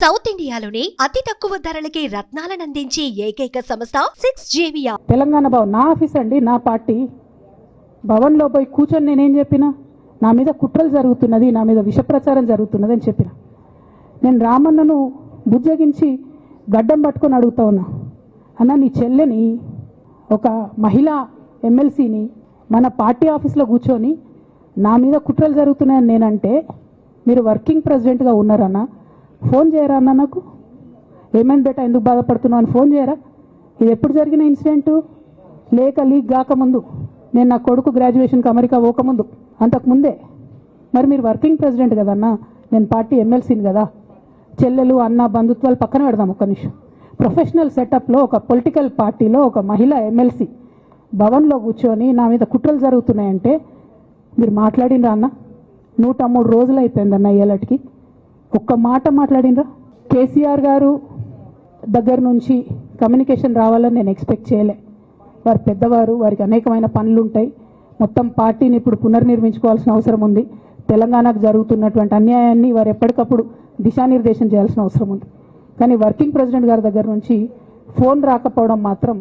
South ఇండియాలోని అతి తక్కువ ధరలకి రత్నాలను అందించే ఏకైక సంస్థ 6JVR. తెలంగాణ భవన్ నా ఆఫీస్ అండి, నా పార్టీ భవన్లో పోయి కూర్చొని నేనేం చెప్పినా, నా మీద కుట్రలు జరుగుతున్నది, నా మీద విషప్రచారం జరుగుతున్నది అని చెప్పిన. నేను రామన్నను బుజ్జగించి గడ్డం పట్టుకొని అడుగుతా ఉన్నా, అన్న నీ చెల్లెని ఒక మహిళా ఎమ్మెల్సీని మన పార్టీ ఆఫీస్లో కూర్చొని నా మీద కుట్రలు జరుగుతున్నాయని నేనంటే, మీరు వర్కింగ్ ప్రెసిడెంట్గా ఉన్నారన్న, ఫోన్ చేయరా అన్న, నాకు ఏమైంది బేటా, ఎందుకు బాధపడుతున్నావు అని ఫోన్ చేయరా? ఇది ఎప్పుడు జరిగిన ఇన్సిడెంటు? లేక లీక్ కాకముందు, నేను నా కొడుకు గ్రాడ్యుయేషన్కి అమెరికా పోకముందు, అంతకుముందే. మరి మీరు వర్కింగ్ ప్రెసిడెంట్ కదన్నా, నేను పార్టీ ఎమ్మెల్సీని కదా. చెల్లెలు అన్న బంధుత్వాలు పక్కన పెడదాం ఒక్క నిమిషం. ప్రొఫెషనల్ సెటప్లో ఒక పొలిటికల్ పార్టీలో ఒక మహిళా ఎమ్మెల్సీ భవన్లో కూర్చొని నా మీద కుట్రలు జరుగుతున్నాయంటే మీరు మాట్లాడినరా అన్న? 103 రోజులు అయిపోయిందన్న ఇయ్యాలటికి, ఒక్క మాట మాట్లాడినరా? కేసీఆర్ గారు దగ్గర నుంచి కమ్యూనికేషన్ రావాలని నేను ఎక్స్పెక్ట్ చేయలే. వారు పెద్దవారు, వారికి అనేకమైన పనులు ఉంటాయి. మొత్తం పార్టీని ఇప్పుడు పునర్నిర్మించుకోవాల్సిన అవసరం ఉంది. తెలంగాణకు జరుగుతున్నటువంటి అన్యాయాన్ని వారు ఎప్పటికప్పుడు దిశానిర్దేశం చేయాల్సిన అవసరం ఉంది. కానీ వర్కింగ్ ప్రెసిడెంట్ గారి దగ్గర నుంచి ఫోన్ రాకపోవడం మాత్రం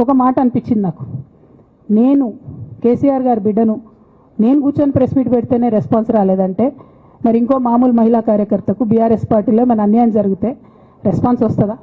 ఒక మాట అనిపించింది నాకు. నేను కేసీఆర్ గారి బిడ్డను, నేను కూర్చొని ప్రెస్ మీట్ పెడితేనే రెస్పాన్స్ రాలేదంటే, మరి ఇంకో మామూలు మహిళా కార్యకర్తకు బీఆర్ఎస్ పార్టీలో మన అన్యాయం జరిగితే రెస్పాన్స్ వస్తుందా?